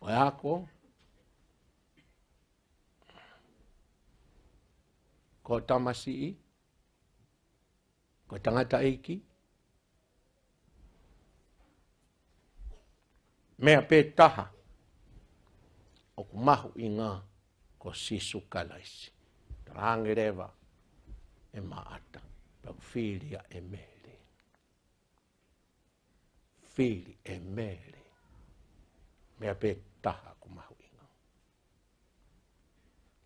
O ako, ko tamasi, ko tangata eiki, mea pe taha, o kumahu inga ko sisu kalaisi. Tarangereva e maata, pa filia e mele. Fili e mele. Mea pe taha kumahu inga.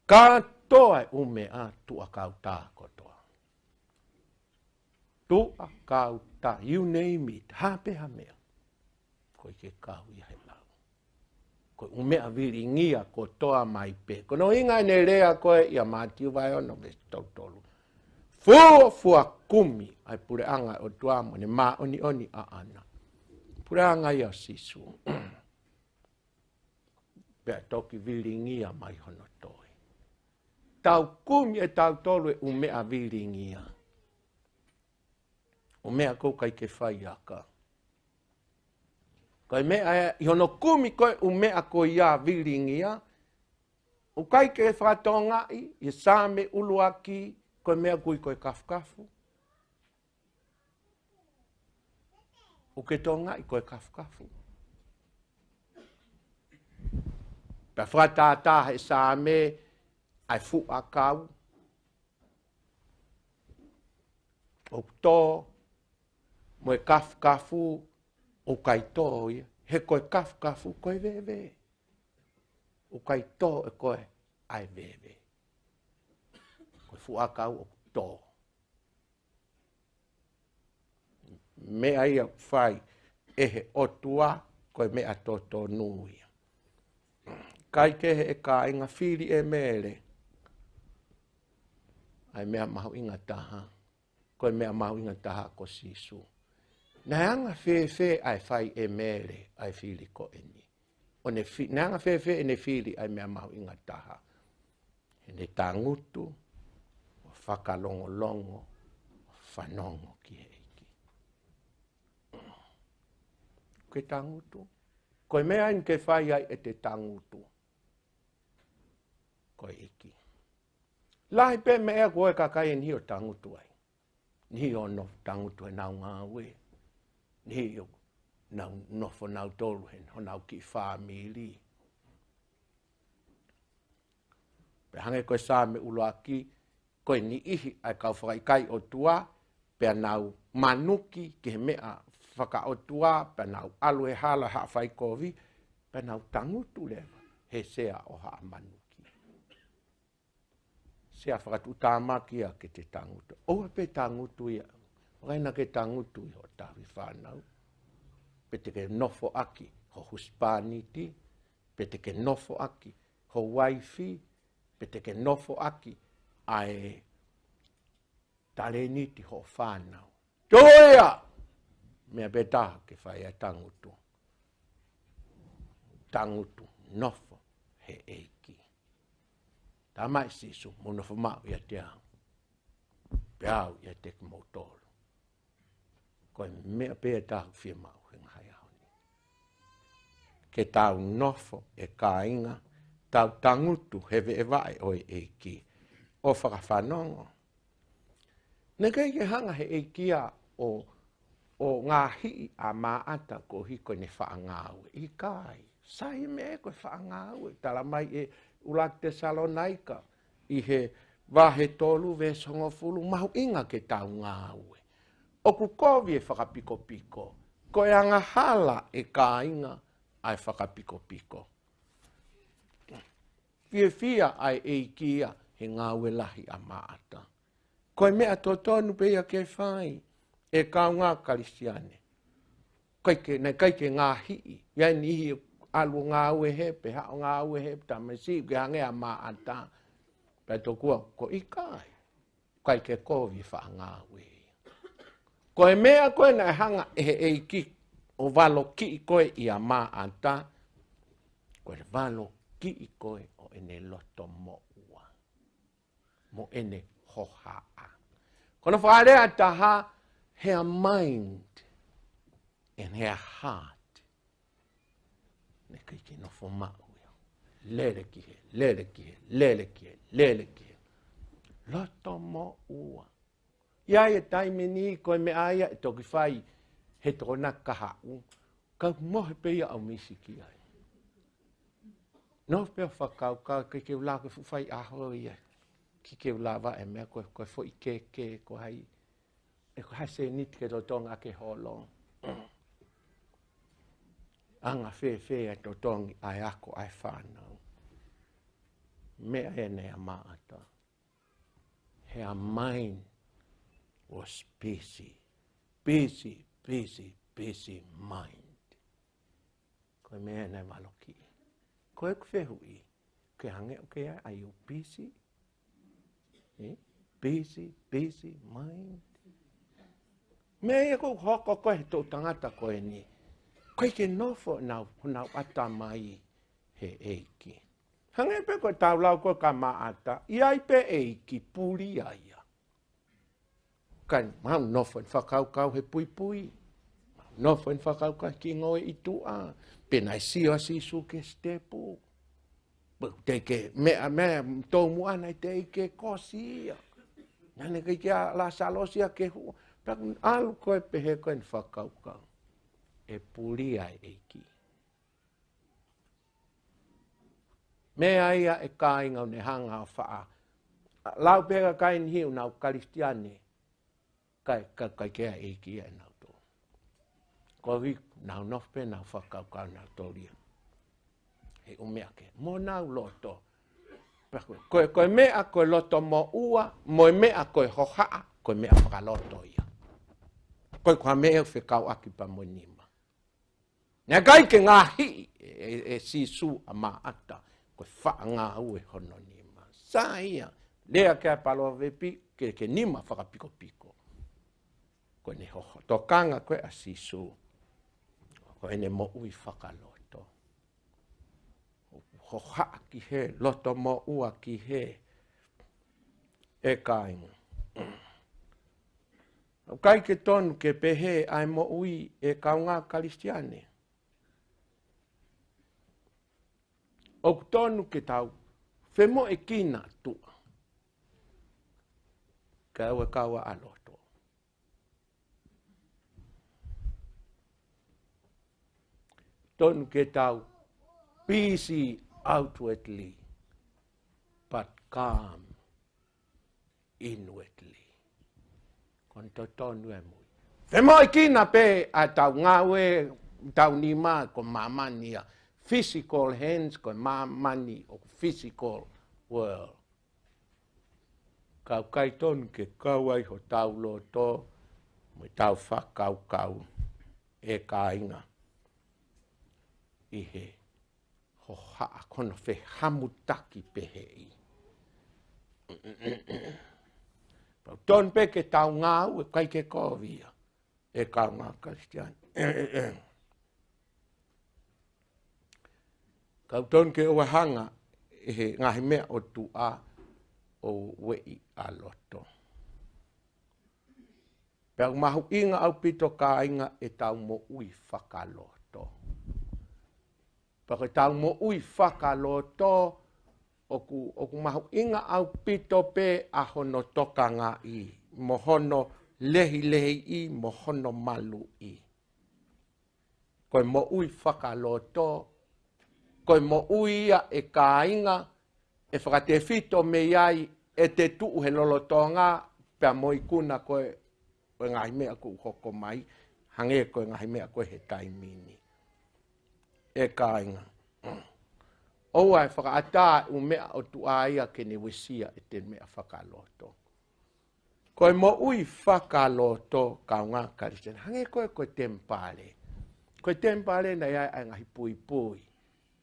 Katoa e ume a tua kauta kotoa. Tua kauta, you name it, hape hamea. Ko ke kau ia he lau. Ko umea viringia ko toa mai pe. Ko no inga ne rea koe ia matiu vai ono me tautolu. Fua kumi ai pure anga o tuamo ne ma oni a ana. Pure anga ia sisu. Pea toki viringia mai hono toi. Tau kumi e tau tolu e umea viringia. Umea kou kai ke whai aka. Kai mea i hono kumi koe umea ko ia viringia. O kai ke whatongai i same uluaki koe mea kui koe kafukafu. O ke tongai koe kafukafu. Pea whatata he same ai fu akau. O tō mo e kafukafu o kai tō ia. He koe kafukafu koe vewe. O kai tō e koe ai vewe. Koe fu akau o tō. Mea ia whai ehe otua koe mea tō nuia. Kai kehe e ka inga whiri e mere. Ai mea mahu inga taha. Koe mea mahu inga taha ko sisu. Nanga whewhe ai whai e mere ai whiri ko eni. Nanga whewhe e ne whiri ai mea mahu inga taha. E ne tangutu, o whakalongolongo, o whanongo ki heiki. Ke tangutu. Koe mea in ke whai ai e te tangutu. Koe iki. Lahi pe mea koe kakai en hio tangutu ai. Ni o no tangutu e nau ngā ue. Ni o nofo nau tolu hen, ho nau ki whamiri. Pe hange koe sāme uloaki, koe ni ihi ai kau whakaikai o tua, pe nau manuki ki he mea whaka o tua, pe nau alu e hala haa whaikovi, pe nau tangutu lewa, he sea o haa manuki. Sea whakatu tāmaki a ke te tangutu. Oa pe tangutu ia. Ngaina ke tangutu i ho tawi whanau. Pe te ke nofo aki ho huspaniti. Pe te ke nofo aki ho waifi. Pe te ke nofo aki ai taleniti ho whanau. Toia! Mea pe taha ke whai a tangutu. Tangutu nofo he eiki. Tā mai sisu, muna whamau ia te au. Peau ia te kumotoro. Koe mea pēa tāhu whiamau he ngai aoni. Ke tāu nofo e kāinga, tāu tangutu hewe e wae oi eiki. O whakawhanongo. Ne kei ke hanga he eikia o ngā hii a maata ko hiko ne whaangaue. I kai, sai me koe whaangaue. Tala mai e ulak te Salonaika, i he wahe tolu ve songofulu, mahu inga ke tau ngāue. O ku kovi e whakapiko-piko, koe anga hala e ka inga ai whakapiko-piko. Fia ai eikia he ngāue lahi a maata. Koe mea totonu peia ke whai, e kau ngā kalisiane. Kai ke ngā hii, ia ni hi alu ngā ue hepe, hao ngā ue hepe, ta me si, ke hange a maata. Pai tō kua, ko i kai. Kai ke kovi wha ngā ue. Ko e mea koe na hanga e eiki, o walo ki i koe i a maata. Ko e walo ki i koe o ene loto mo ua. Mo ene hohaa. Kono whaarea taha, her mind and her heart ne kai ki no fo ma lele ki he, lele ki he, lele ki he, lele ki he. Loto mo ua. Ia e taime ni koe me aia e toki whai he tōna kaha u. Ka mohe peia au misi ki ai. No peo whakau ka ke ula ke whai aho ia. Ki ke ula wa e mea koe fo i ke ko hai. E ko hai se nit ke rotonga ke holo. Anga fe e rotongi ai ako ai whanau. Mea e nea maata. Her mind was busy mind. Koe mea nei waloki. Koe kwhehui. Koe hange o ke ai you busy? Busy mind. Mea e kou hoko koe tō tangata koe ni. Koe ke nofo nau ata mai he eiki. Hange pe koe tau lau koe ka maata. Iai pe eiki puri aia. Kan mau nofo whakau he pui. Nofo whakau ki ngoe i tua. Pena sio si ke stepu. Te ke mea tō muana te ke kosia. Nane ke kia la salosia ke hua. Paku alu koe pehe koe whakau. E puri ai eiki. Mea ia e kāinga ne hanga o whaa. Lau pega kain hiu nau karistiane. Kai kea eiki e nau tō. Ko wi nau nofpe nau whakau nau tōria. He umea ke. Mo nau loto. Koe mea koe loto mo ua. Mo mea koe hohaa. Koe mea whakaloto ia. Koe kua mea whikau aki pa mo nima. Nea kai ke ngahi e sisu a maata. Koe wha ngā ue hono nima. Sa ia. Lea kia palo vepi. Ke nima whakapiko piko. Koe ne hoho. Tō kanga koe a sisu. Koe ne mo ui whakaloto. Hoha ki he. Loto mo ua ki he. E kāinga. Kai ke tonu ke pehe ai mo ui e kaunga karistiane. O tonu ke tau. Whemo e kina tua. Ka ue kaua aloto. Tonu ke tau. Busy outwardly. But calm inwardly. Kon to tonu e mui. Whemo e kina pe a tau ngawe, tau nima ko mamania. Physical hands ko mamani o physical world. Kau kai tonu ke kauai ho tau loto, mo tau whakau e kāinga. I he ho haa kono whe hamutaki pehei. Ton pe ke tau ngau e kai ke kovia. E kau ngā Kristian. Kau ton ke oa hanga e ngahi mea o tua o wei a loto. Pea mahu inga au pito ka inga e tau mo ui whakaloto. Pea tau mo ui whakaloto oku mahu inga au pito pe a hono toka ngā i. Mo hono lehi i, mo hono malu i. Koe mo ui whakaloto, koe mo ui ia e kāinga, e whakate fito me iai e te tuu he lolotonga, pea mo i kuna koe ngahi mea ku hoko mai, hange koe ngahi mea koe he taimini. E kāinga. Oua e whakaata u mea o tuaia ke ne wisia e te mea whakaloto. Koe mo ui whakaloto ka ngā Kristian. Hange koe tempale. Koe tempale na iai ai ngahi pui.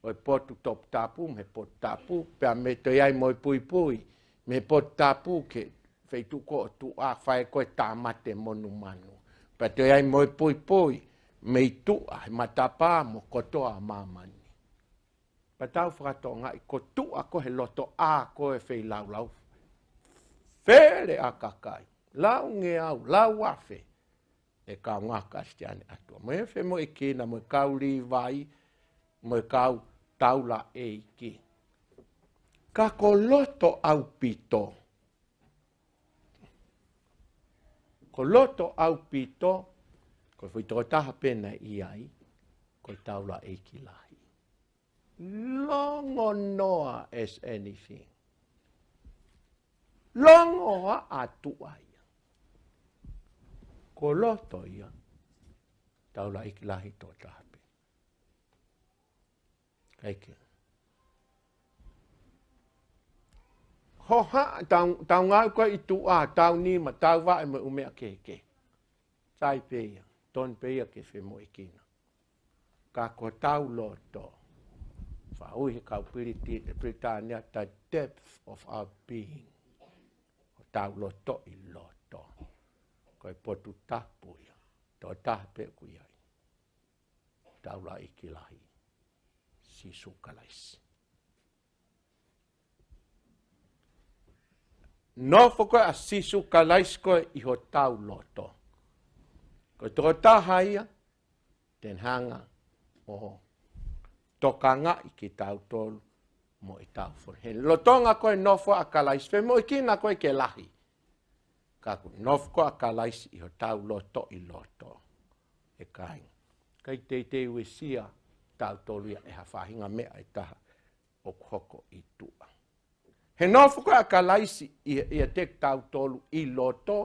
Oi potu top tapu, me potu tapu. Pea me to iai moi pui. Me potu tapu ke feitu ko tu a whae koe tāmate monu manu. Pea to iai moi pui. Me i tua, he matapa mo kotoa mamani. Pa tau whakatonga i ko tua ko he loto a koe whei lau. Where a kakai. Lau nge au, lau afe. E ka ngā Kristiane atua. Mo e whe mo e kina mo kauri vai. mo kau taula e ki. Ka ko loto au pito. Ko loto au pito, ko fui tō taha pena i ai, ko taula e ki lahi. Longo noa as anything. Longo atu ai. Ko loto ia, taula e ki lahi tō taha pena. Kaike. Hoha, tau ngau koe i tu a, tau ni ma, tau wa e me umea keke. Tai peia, ton peia ke whe mo i kina. Ka ko tau loto. Wha ui kau Britania, the depth of our being. Ko tau loto i loto. Ko e potu tapu ia, tō tape ku iai. Tau la iki lahi. Sisu kalaisi. No foko a sisu kalaisko i ho tau loto. Ko tō tahaia, ten hanga o tokanga i ki tau tolu mo i tau forhen. Lotonga koe nofo a kalais, fe mo i kina koe ke lahi. Kaku nofko a kalais i ho tau loto i loto. E kainga. Kai te uesia tau tolu ia e hawhahinga mea e taha o hoko i tua. He nofo koe a kalaisi i a tek tau tolu i loto,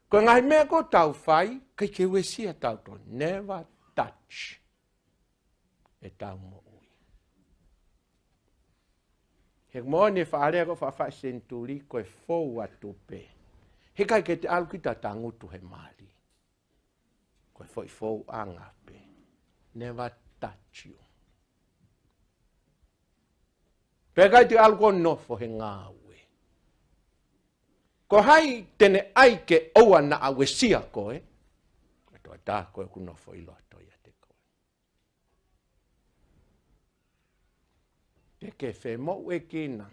ko ngai mea ko tau whai, kai ke uesia tau tolu. Never touch. E tau mo ui. He moone whaarea ko whawhai senturi koe fōu atu pe. He kai ke te alu ki ta tangutu he mali. Koe fōu anga pe. Never touch you. Pekai te alu ko nofo he ngāwe. Ko hai tene ai ke oua na awe sia koe. Koe toa tā koe ku nofo i loto ia te koe. Te ke whe mo e kina.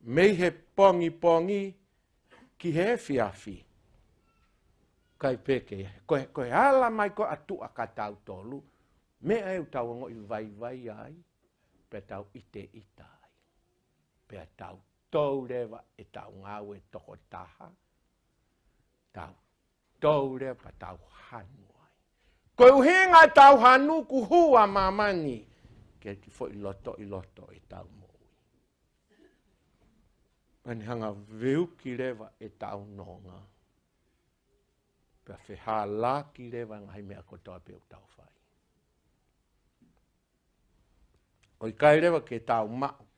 Mei he pongi ki he fiafi. Kai peke. Koe ala mai ko atu a katau tolu. Mea eu tau ngo i vai ai. Pe tau ite itai. Pe tau tau rewa e tau ngau e toko taha. Tau tau rewa pa tau hanu ai. Koe uhinga tau hanu ku hua mamani. Ke ti fo i loto e tau mo ui. Pani hanga veu ki rewa e tau nonga. Pe wheha la ki rewa ngai mea kotoa pe u tau whai. O i kai rewa ke tau mao.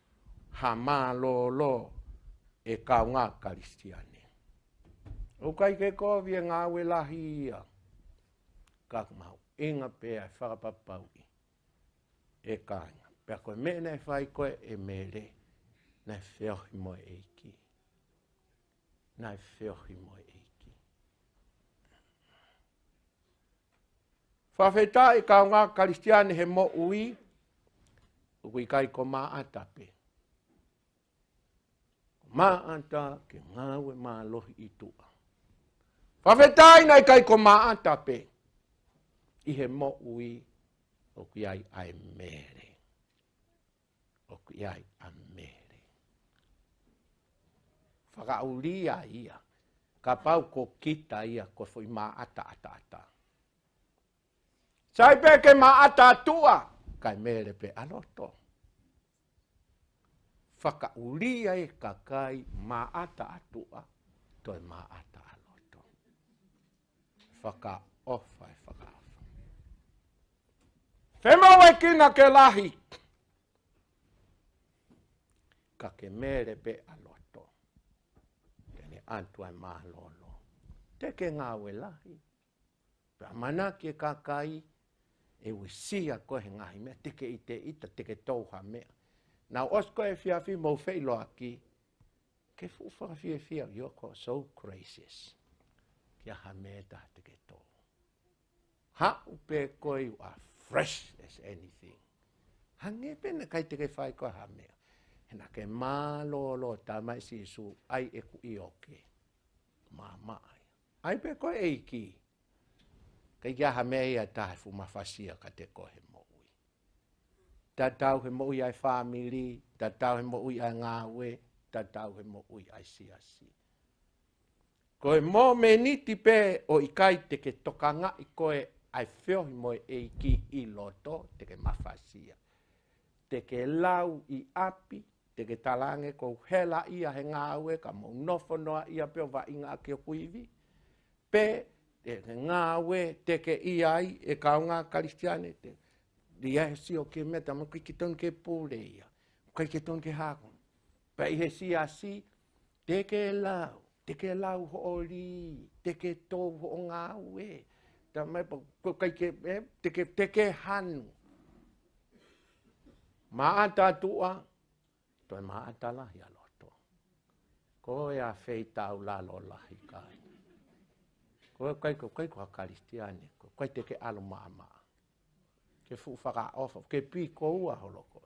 Ha mā lo e kau ngā karistiane. O kai ke kovia ngā we lahi ia. Kaku mau inga pēa e whakapapau i. E kāinga. Pea koe me nei whai koe e mere. Nei whiohi moe eiki. Nei whiohi moe eiki. Whawhetā e kau ngā karistiane he mo ui. Ui kai ko mā atape. Mā ata ke ngāwe mā lohi i tua. Whawhetai nei kai ko mā atape. I he mo ui o ki ai ai mere. O ki ai a mere. Whakauria ia. Ka pau ko kita ia ko fui mā ata. Sai pe ke mā ata tua. Kai mere pe aloto. Whakauria e kakai maata atua, toi maata aloto. Whakaofa e whakaafa. Whemau e kina ke lahi. Ka ke mere pe aloto. Kene antua e mālolo. Te ke ngāwe lahi. Pea manaki e kakai, e wisia kohe ngahi mea, teke i te ita, teke touha mea. Now, os koe whiawhi mo whailo aki, ke fuwha whiawhia, you're so crazy. Kia ha mea ta teke tō. Ha upe koe you are fresh as anything. Hange pena kai teke whai koe ha mea. Hena ke mālolo tā mai si su ai e ku i oke. Māma ai. Ai pe koe eiki. Kai kia ha mea ia tahe fu mawhasia ka te kohe mo ui. tatau he mo ui ai family, tatau he mo ui ai ngawe, tatau he mo ui ai siasi. Koe mo me niti pe o ikai te ke tokanga i koe ai whiohi mo e ki i loto te ke mawhasia. Te ke lau i api, te ke talange ko hela ia he ngāwe ka mo nofo noa ia peo wa inga ki o kuivi. Pe te ngāwe te ke iai e kaunga karistiane te dia he si o ke meta mo ki ton ke pule ia. Kai ke ton ke hakon. Pe i he si a si te ke lau ho oli, te ke tō ho ngāwe. Ta mai po kai ke te ke hanu. Maata tua, toi maata lahi aloto. Ko e a fei tau lalo lahi kai. Ko kai ko a karistiane, ko kai te ke alo mama. Ke fu whaka ofa, ke pi ko ua holoko.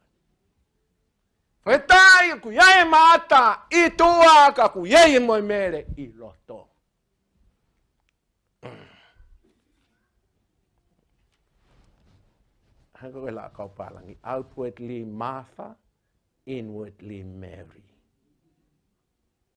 Whetai ku iei maata, i tua ka ku iei moi mere i loto. Hako e la kau palangi, outwardly Martha, inwardly Mary.